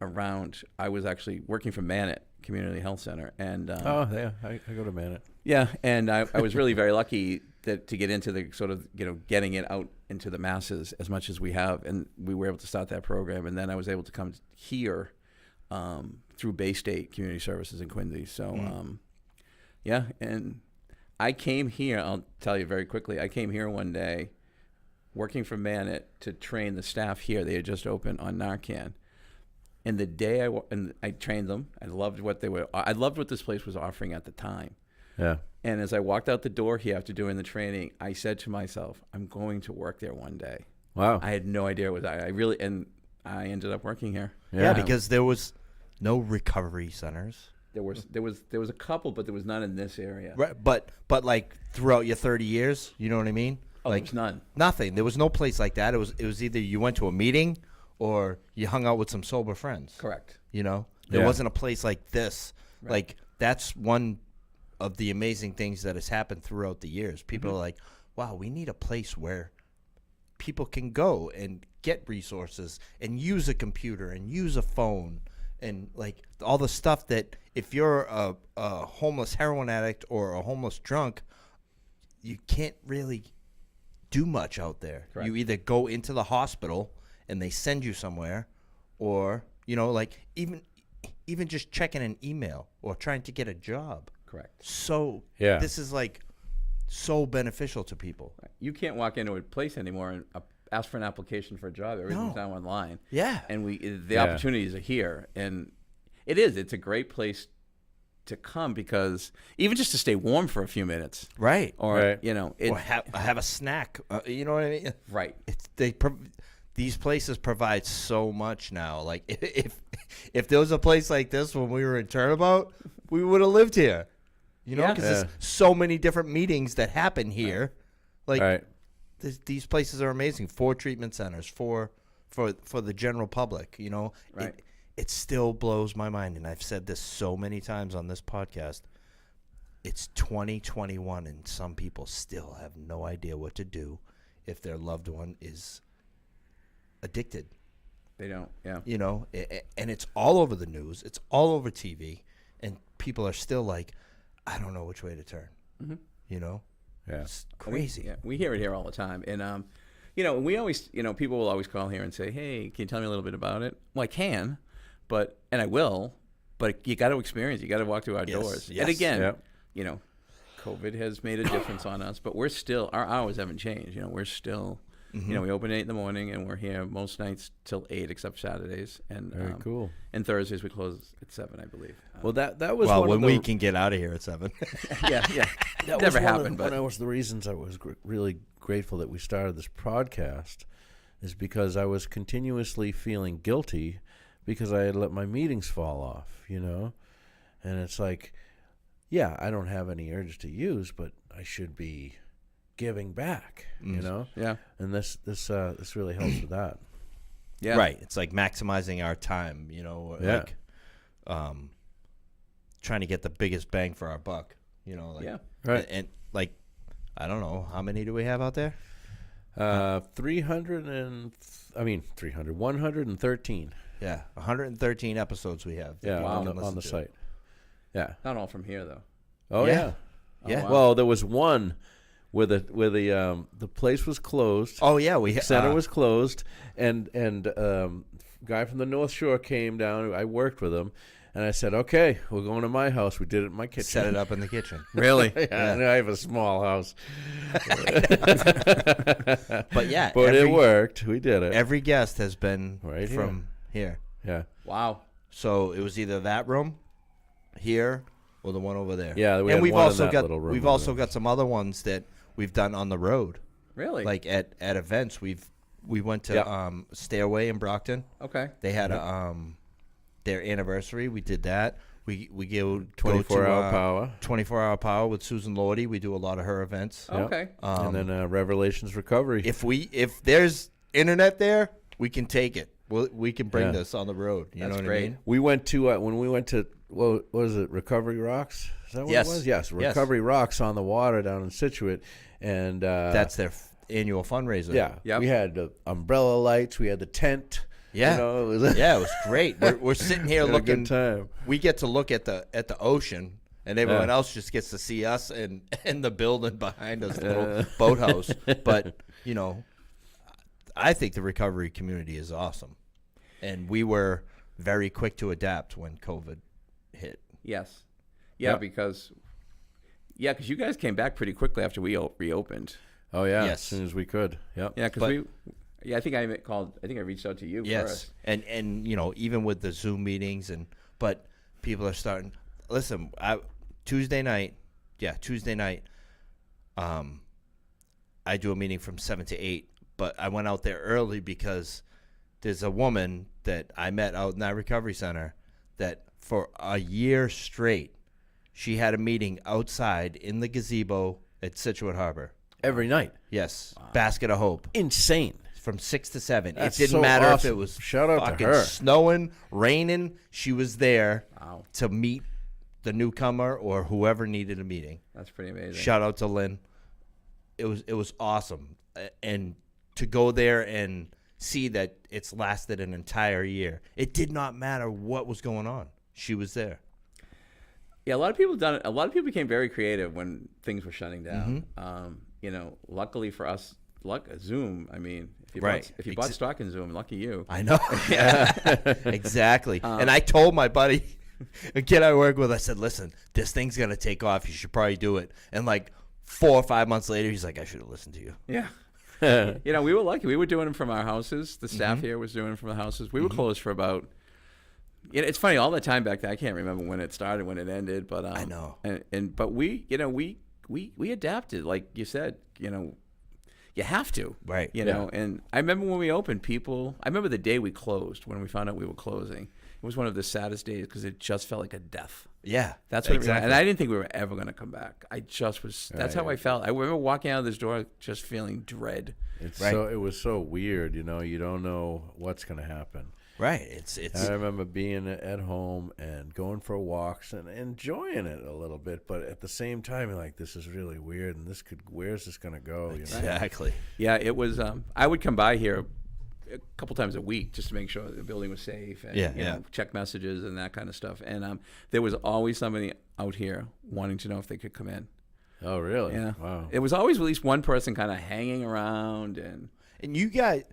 around, I was actually working for Manat Community Health Center, and Oh, yeah, I go to Manat. yeah, and I was really very lucky to get into the sort of getting it out into the masses as much as we have, and we were able to start that program, and then I was able to come here through Bay State Community Services in Quincy. So yeah, and I came here. I'll tell you very quickly. I came here one day, working for Manat to train the staff here. They had just opened on Narcan. And the day I trained them, I loved what this place was offering at the time. Yeah. And as I walked out the door here after doing the training, I said to myself, I'm going to work there one day. Wow. I had no idea what and I ended up working here. Yeah, because there was no recovery centers. There was a couple, but there was none in this area. Right, but like throughout your 30 years, you know what I mean? Oh, Like there was none. nothing. There was no place like that. It was either you went to a meeting or you hung out with some sober friends. Correct. There wasn't a place like this. Right. Like that's one of the amazing things that has happened throughout the years. People are like, wow, we need a place where people can go and get resources and use a computer and use a phone and like all the stuff that if you're a homeless heroin addict or a homeless drunk, you can't really do much out there. Correct. You either go into the hospital and they send you somewhere, or like even just checking an email or trying to get a job. Correct. So Yeah. this is like so beneficial to people. You can't walk into a place anymore and ask for an application for a job. Everything's No. now online. Yeah. And the Yeah. opportunities are here. And it's a great place to come because even just to stay warm for a few minutes. Right. Or, Right. Or have a snack. You know what I mean? right. These places provide so much now. Like if there was a place like this when we were in Turnabout, we would have lived here. Yeah. Because there's so many different meetings that happen here. Like Right. these places are amazing. 4 treatment centers for the general public. Right. It still blows my mind, and I've said this so many times on this podcast. It's 2021, and some people still have no idea what to do if their loved one is addicted. They don't. Yeah. And it's all over the news. It's all over TV, and people are still like, I don't know which way to turn. Mm-hmm. Yeah. It's crazy. We hear it here all the time. And, we always, people will always call here and say, hey, can you tell me a little bit about it? Well, I can, and I will, but you got to experience. You got to walk through our doors. Yes. And again, Yep. COVID has made a difference on us, but we're still, our hours haven't changed. We're still, we open 8 in the morning and we're here most nights till 8 except Saturdays. And Very cool. And Thursdays we close at 7, I believe. Well, that was Well, one when of the, we can get out of here at 7. yeah. that Never was happened, but one of the reasons I was really grateful that we started this podcast is because I was continuously feeling guilty because I had let my meetings fall off, and it's like, yeah, I don't have any urge to use, but I should be giving back, Yeah. and this really helps with that. Yeah. Right. It's like maximizing our time, like trying to get the biggest bang for our buck, Yeah. Right. And like, I don't know, how many do we have out there? 113. Yeah, 113 episodes we have. Yeah, Wow. on the site. Yeah. Not all from here, though. Oh Yeah. yeah. Yeah. wow. Well, there was one where the place was closed. Oh yeah, we Center was closed, and guy from the North Shore came down. I worked with him, and I said, "Okay, we're going to my house." We did it in my kitchen. set it up in the kitchen. Really? Yeah, and I have a small house, But yeah, but it worked. We did it. Every guest has been Right from here. Yeah, Wow. So it was either that room here or the one over there. Yeah, we and had we've one in also that got little room we've over also there. got some other ones that we've done on the road. Really? Like at events, we went to Yep. Stairway in Brockton. Okay. They had their anniversary. We did that. We go 24-hour power. 24-hour power with Susan Lordy. We do a lot of her events. Yep. Okay. And then Revelations Recovery. If there's internet there, we can take it. We can bring Yeah. this on the road. You That's know what great. I mean? We went to when we went to what was it? Recovery Rocks? Is that what Yes. it was? Yes, Recovery Rocks on the water down in Situate, and That's their annual fundraiser. yeah. Yep. We had the umbrella lights. We had the tent. Yeah. it was Yeah, it was great. We're sitting here had a looking. good time. We get to look at the ocean, and everyone else just gets to see us and the building behind us, the little boathouse. But I think the recovery community is awesome, and we were very quick to adapt when COVID hit. Yes. Yeah, Yep. because you guys came back pretty quickly after we reopened. Oh yeah, Yes. as soon as we could. Yep. Yeah, because I think I reached out to you first. and even with the Zoom meetings but people are starting. Listen, Tuesday night, I do a meeting from 7 to 8, but I went out there early because there's a woman that I met out in that recovery center that for a year straight, she had a meeting outside in the gazebo at Situate Harbor. Every night. Yes, Basket of Hope. Insane. From 6 to 7. That's it didn't so matter if awesome. it was Shout out to fucking her. snowing, raining. She was there Wow. to meet the newcomer or whoever needed a meeting. That's pretty amazing. Shout out to Lynn. It was awesome. And to go there and see that it's lasted an entire year. It did not matter what was going on. She was there. Yeah, a lot of people done it. A lot of people became very creative when things were shutting down. Luckily for us, Zoom. I mean, if you bought stock in Zoom, lucky you. I know. Yeah, exactly. And I told my buddy, a kid I work with, I said, "Listen, this thing's gonna take off. You should probably do it." And like 4 or 5 months later, he's like, "I should have listened to you." Yeah. We were lucky. We were doing them from our houses. The staff here was doing it from the houses. We were closed for about. It's funny, all the time back then. I can't remember when it started, when it ended, but I know. But we adapted, like you said. You have to, Right? And I remember when we opened, I remember the day we closed, when we found out we were closing. It was one of the saddest days because it just felt like a death. Yeah, that's what exactly. And I didn't think we were ever going to come back. I just was. That's how I felt. I remember walking out of this door just feeling dread. It was so weird. You don't know what's going to happen. Right. It's. I remember being at home and going for walks and enjoying it a little bit, but at the same time, you're like, this is really weird, and where's this going to go? Exactly. Yeah, it was. I would come by here a couple times a week just to make sure the building was safe and check messages and that kind of stuff. And there was always somebody out here wanting to know if they could come in. Oh, really? Yeah. Wow. It was always at least one person kind of hanging around. And you guys,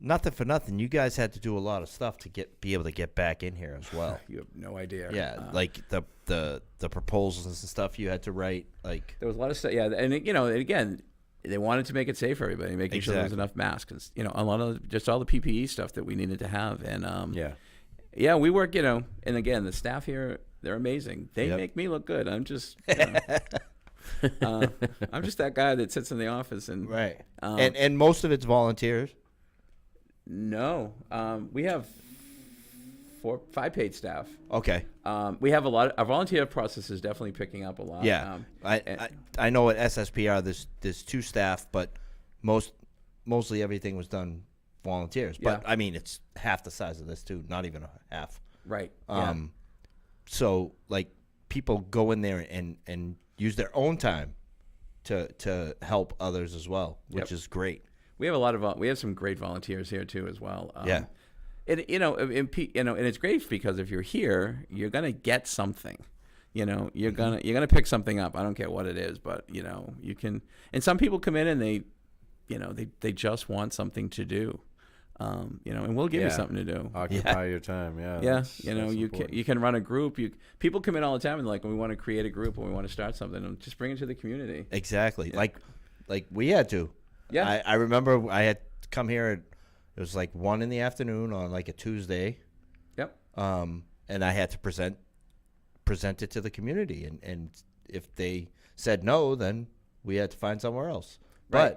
nothing for nothing, you guys had to do a lot of stuff to be able to get back in here as well. You have no idea. Yeah, like the proposals and stuff you had to write. Like there was a lot of stuff. Yeah, and again, they wanted to make it safe for everybody, making sure there was enough masks. And, a lot of just all the PPE stuff that we needed to have. And we work. And again, the staff here, they're amazing. They make me look good. I'm just. I'm just that guy that sits in the office and right. And most of it's volunteers. No, we have 5 paid staff. Okay. We have a lot. Our volunteer process is definitely picking up a lot. Yeah. I know at SSPR there's 2 staff, but mostly everything was done volunteers. But I mean, it's half the size of this too, not even a half. Right. So like people go in there and use their own time to help others as well, which is great. We have we have some great volunteers here too as well. And it's great because if you're here, you're gonna get something. You're gonna pick something up. I don't care what it is, but you can. And some people come in and they just want something to do. And we'll give you something to do. Occupy your time. Yeah. Yeah. You can run a group. People come in all the time and we want to create a group and we want to start something and just bring it to the community. Exactly. Yeah. Like we had to. Yeah. I remember I had come here. It was like 1 PM on like a Tuesday. Yep. And I had to present it to the community, and if they said no, then we had to find somewhere else. Right.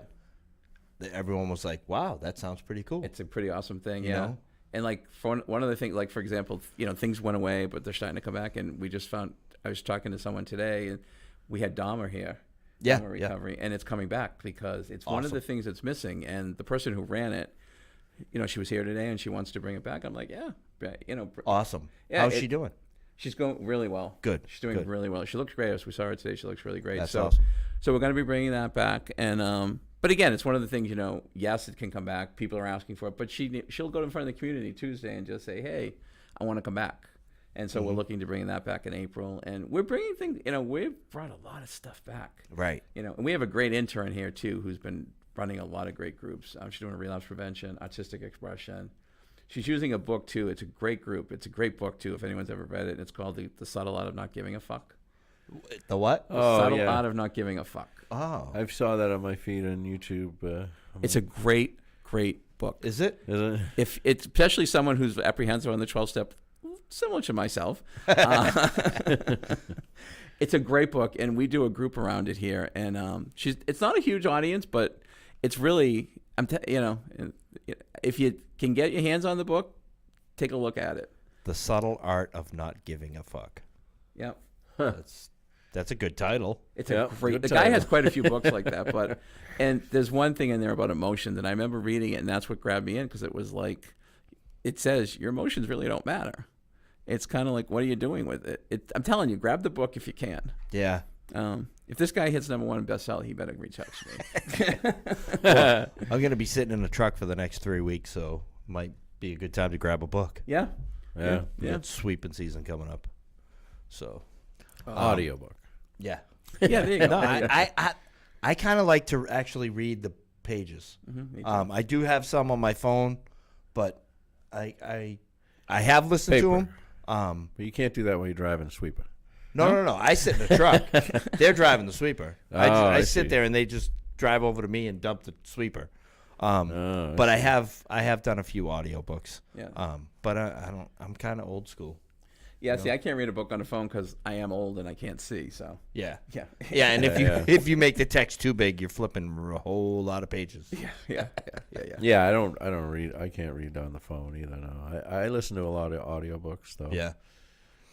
But everyone was like, "Wow, that sounds pretty cool." It's a pretty awesome thing, you know? And for one of the things, for example, things went away, but they're starting to come back, and we just found. I was talking to someone today, and we had Dahmer here. Yeah, recovery, and it's coming back because it's one of the things that's missing. And the person who ran it, she was here today, and she wants to bring it back. I'm like, awesome. Yeah, how's she doing? She's going really well. Good. She's doing really well. She looks great. As we saw her today, she looks really great. That's awesome. So we're going to be bringing that back, and but again, it's one of the things. Yes, it can come back. People are asking for it, but she'll go in front of the community Tuesday and just say, "Hey, I want to come back." And so we're looking to bring that back in April, and we're bringing things. We've brought a lot of stuff back. Right. And we have a great intern here too, who's been running a lot of great groups. She's doing relapse prevention, autistic expression. She's using a book too. It's a great group. It's a great book too. If anyone's ever read it, it's called The Subtle Art of Not Giving a Fuck. The what? The Subtle Art of Not Giving a Fuck. Oh, I saw that on my feed on YouTube. It's a great book. Is it? Is it? If it's especially someone who's apprehensive on the 12-step. Similar to myself. It's a great book, and we do a group around it here. And it's not a huge audience, but it's really, if you can get your hands on the book, take a look at it. The Subtle Art of Not Giving a Fuck. Yep. Huh. That's a good title. It's a great. The guy has quite a few books like that, and there's one thing in there about emotions, and I remember reading it, and that's what grabbed me in because it was like, it says your emotions really don't matter. It's kind of like, what are you doing with it? I'm telling you, grab the book if you can. Yeah. And if this guy hits #1 bestseller, he better reach out to me. Well, I'm going to be sitting in the truck for the next 3 weeks, so might be a good time to grab a book. Yeah. Yeah. It's sweeping season coming up. So, Audiobook. yeah. Yeah, there you go. No, I kind of like to actually read the pages. Me too. I do have some on my phone, but I have listened to Paper. them. But you can't do that when you're driving a sweeper. No. I sit in the truck. They're driving the sweeper. I see. sit there and they just drive over to me and dump the sweeper. I But I have done a few audiobooks. Yeah. But I'm kind of old school. Yeah, see, I can't read a book on the phone because I am old and I can't see. So Yeah. yeah, Yeah, and Yeah. if you make the text too big, you're flipping a whole lot of pages. yeah. Yeah, I don't read. I can't read on the phone either. No, I listen to a lot of audiobooks though. Yeah.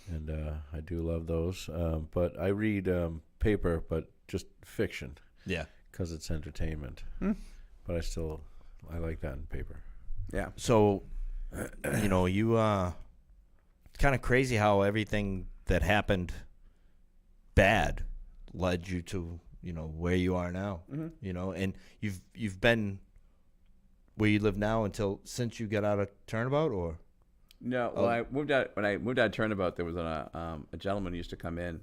And I do love those. But I read paper, but just fiction Yeah. because it's entertainment. But I like that in paper. Yeah. So, you it's kind of crazy how everything that happened bad led you to, where you are now. And you've been where you live now since you got out of Turnabout, or? No, well, when I moved out of Turnabout, there was a gentleman who used to come in.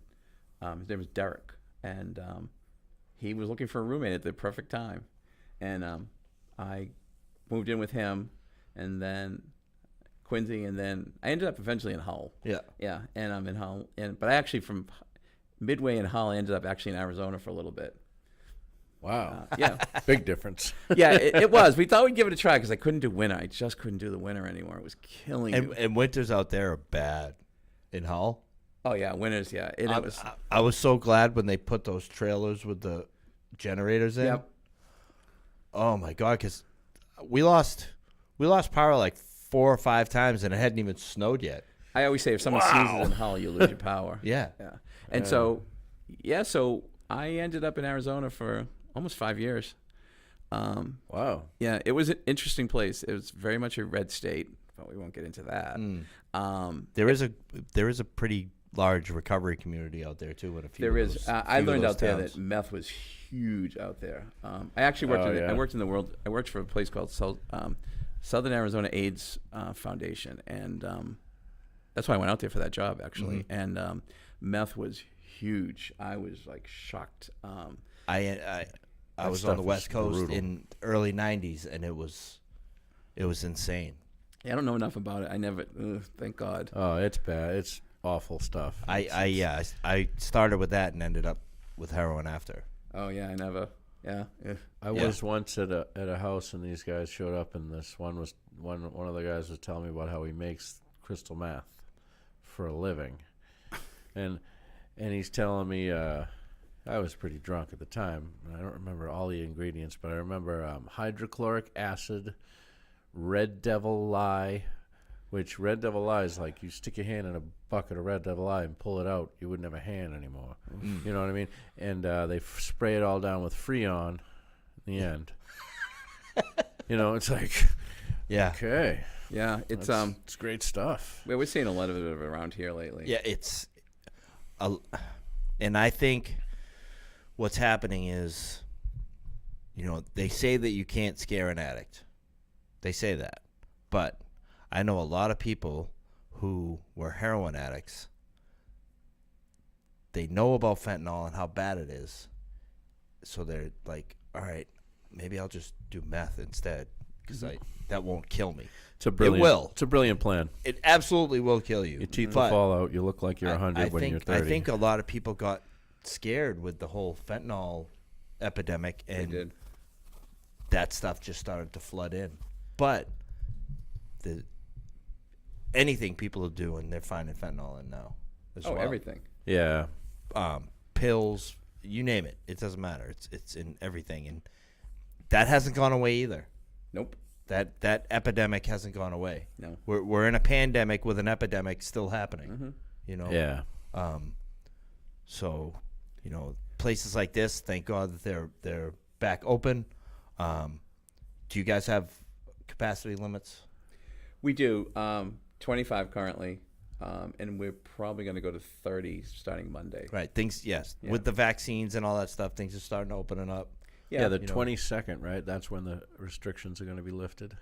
His name was Derek, and he was looking for a roommate at the perfect time, and I moved in with him, and then Quincy, and then I ended up eventually in Hull. Yeah. And I'm in Hull, but I actually from midway in Hull, I ended up actually in Arizona for a little bit. Wow. Yeah. Big difference. Yeah, it was. We thought we'd give it a try because I couldn't do winter. I just couldn't do the winter anymore. It was killing me. And winters out there are bad in Hull. Oh yeah, winters. Yeah, it was. I was so glad when they put those trailers with the generators in. Yep. Oh my God, because we lost power like 4 or 5 times and it hadn't even snowed yet. I always say if someone sneezes in Hull, you lose your power. Yeah. Yeah. And so I ended up in Arizona for almost 5 years. Wow. Yeah, it was an interesting place. It was very much a red state, but we won't get into that. There is a pretty large recovery community out there too. In a few There of is. those- I few of learned those out there towns. that meth was huge out there. I actually worked. I worked in the world. I worked for a place called Southern Arizona AIDS Foundation, and that's why I went out there for that job actually. And meth was huge. I was like shocked. I was stuff on the was West Coast brutal. in early '90s, and it was insane. I don't know enough about it. I never. Thank God. Oh, it's bad. It's awful stuff. I started with that and ended up with heroin after. Oh yeah, I never. Yeah. I was once at a house and these guys showed up and this one of the guys was telling me about how he makes crystal meth for a living, and he's telling me I was pretty drunk at the time. I don't remember all the ingredients, but I remember hydrochloric acid, red devil lye, which red devil lye is like you stick your hand in a bucket of red devil lye and pull it out, you wouldn't have a hand anymore. You know what I mean? And they spray it all down with Freon in the end. It's like, Yeah. okay. Yeah. It's It's great stuff. we're seeing a lot of it around here lately. Yeah, and I think what's happening is, they say that you can't scare an addict. They say that. But I know a lot of people who were heroin addicts. They know about fentanyl and how bad it is. So they're like, all right, maybe I'll just do meth instead because that won't kill me. It's a brilliant. It will. It's a brilliant plan. It absolutely will kill you. Your teeth But will fall out. You look like you're 100 when you're 30. I think a lot of people got scared with the whole fentanyl epidemic, They and did. that stuff just started to flood in. But anything people are doing, they're finding fentanyl in now. As well. Everything. Yeah. Pills, you name it. It doesn't matter. It's in everything, and that hasn't gone away either. Nope. That epidemic hasn't gone away. No. We're in a pandemic with an epidemic still happening. Yeah. So, places like this, thank God that they're back open. Do you guys have capacity limits? We do. 25 currently. and we're probably going to go to 30 starting Monday. Right. Things, yes. Yeah. With the vaccines and all that stuff, things are starting to open up. Yeah, the you know. 22nd, right? That's when the restrictions are going to be lifted.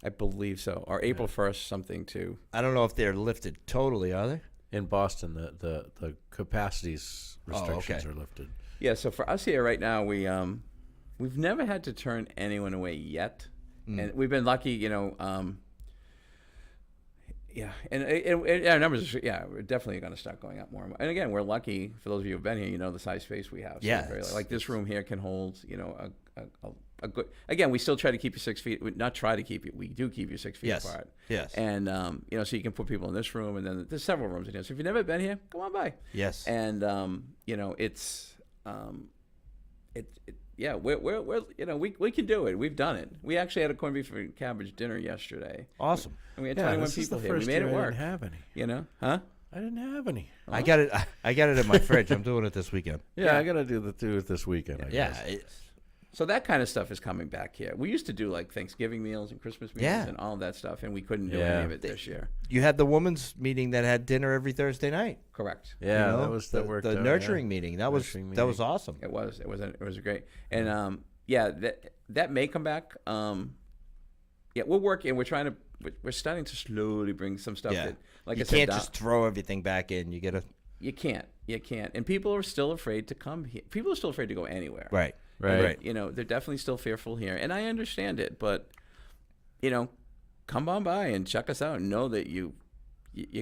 I believe so. Or April 1st, something too. I don't know if they're lifted totally, are they? In Boston, the capacities restrictions okay. are lifted. Yeah, so for us here right now, we've never had to turn anyone away yet. And we've been lucky, yeah, and our numbers, we're definitely going to start going up more and more. And again, we're lucky, for those of you who've been here, the size space we have. So Yeah, very, like this room here can hold, a good. Again, we still try to keep you 6 feet. Not try to keep you. We do keep you 6 feet apart. Yes. And so you can put people in this room, and then there's several rooms in here. So if you've never been here, come on by. Yes. And it's yeah, we can do it. We've done it. We actually had a corned beef and cabbage dinner yesterday. Awesome. And we had Yeah, 21 this is people the here. We first made year it work. I didn't have any. Huh? I didn't have any. I got it. I got it in my fridge. I'm doing it this weekend. Yeah, I got to do it this weekend, I Yeah. guess. So that kind of stuff is coming back here. We used to do like Thanksgiving meals and Christmas meals Yeah. and all of that stuff, and we couldn't do Yeah. any of it this year. You had the women's meeting that had dinner every Thursday night. Correct. Yeah, You know, that worked the out, nurturing meeting. That Nurturing was meeting. awesome. It was a great. And that may come back. We're working. We're starting to slowly bring some stuff. Yeah. That, like You I said, can't just throw everything back in. You gotta. You can't. And people are still afraid to come here. People are still afraid to go anywhere. Right. Right. They're definitely still fearful here, and I understand it. But come on by and check us out and know that you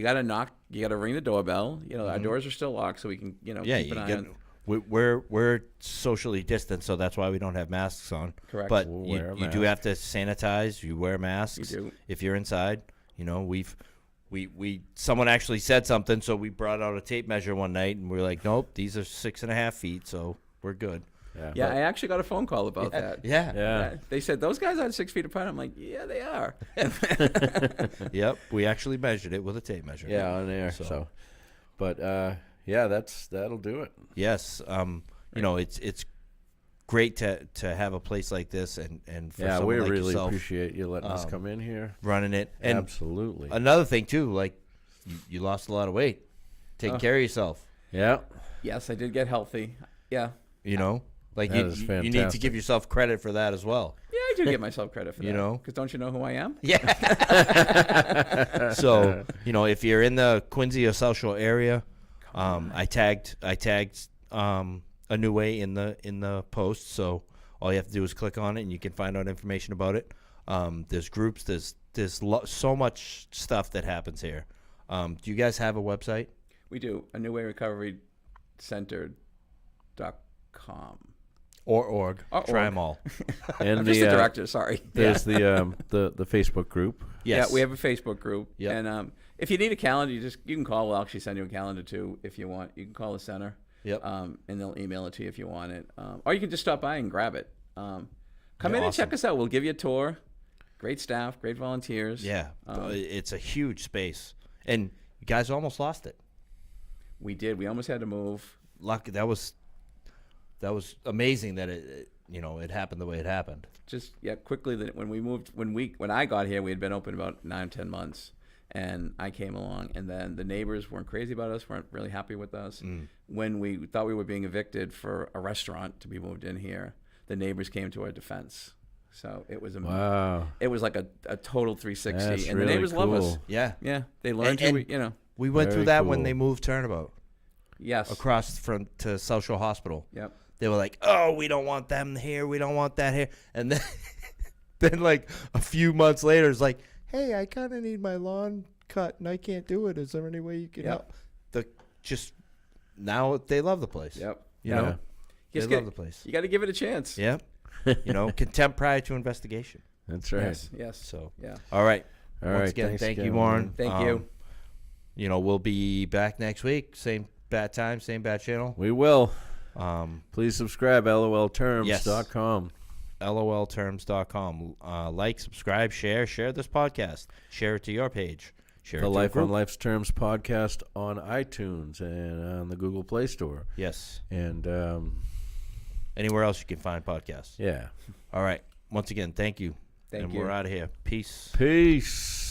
got to knock. You got to ring the doorbell. Our doors are still locked, so we can keep an eye on. We're socially distant, so that's why we don't have masks on. Correct. But We'll you wear a do mask. have to sanitize. You wear masks. You do. If you're inside. We someone actually said something, so we brought out a tape measure one night, and we were like, nope, these are 6.5 feet, so we're good. Yeah, I actually got a phone call about that. Yeah. They said those guys aren't 6 feet apart. I'm like, yeah, they are. Yep. We actually measured it with a tape measure. Yeah, on air. So, but that'll do it. Yes. It's great to have a place like this and for Yeah, someone we like really yourself appreciate you letting us come in here. running it. And Absolutely. another thing too, like you lost a lot of weight. Taking care of yourself. Yeah. Yes, I did get healthy. Yeah. Like That you is need to fantastic. give yourself credit for that as well. Yeah, I do give myself credit for that. You know? Because don't you know who I am? Yeah. So, if you're in the Quincy or South Shore area, I tagged a new way in the post. So all you have to do is click on it, and you can find out information about it. There's groups. There's so much stuff that happens here. Do you guys have a website? We do. A New Way Recovery Center.com. Or org. Try them all. And I'm just the director, sorry. There's the Facebook group. Yes. Yeah, we have a Facebook group. Yep. And if you need a calendar, you can call. We'll actually send you a calendar too if you want. You can call the center. Yep. And they'll email it to you if you want it. Or you can just stop by and grab it. Come Yeah, in and awesome. check us out. We'll give you a tour. Great staff, great volunteers. Yeah. It's a huge space. And you guys almost lost it. We did. We almost had to move. Lucky that was amazing that it happened the way it happened. Just quickly that when I got here, we had been open about 9-10 months, and I came along, and then the neighbors weren't crazy about us, weren't really happy with us. When we thought we were being evicted for a restaurant to be moved in here, the neighbors came to our defense. So it was Wow. It was like a total 360, That's and really the neighbors love us. cool. Yeah. Yeah, they learned And- who we. We went Very through that when cool. they moved Turnabout Yes. across to South Shore Hospital. Yep. They were like, "Oh, we don't want them here. We don't want that here." And then, then like a few months later, it's like, "Hey, I kind of need my lawn cut, and I can't do it. Is there any way you can help?" Now they love the place. Yep. You know, they Just love the place. You got to give it a chance. Yep. Contempt prior to investigation. That's right. Yes. Yes. So, Yeah. all right. All Once right. again, Thanks thank you, again, Warren. Thank you. We'll be back next week. Same bad time, same bad channel. We will. Um, Please subscribe. LOLterms.com. LOLterms.com. Like, subscribe, share this podcast. Share it to your page. Share The it to Life your on group. Life's Terms podcast on iTunes and on the Google Play Store. Yes. And Anywhere else you can find podcasts. yeah. All right. Once again, thank you. Thank and you. we're out of here. Peace. Peace.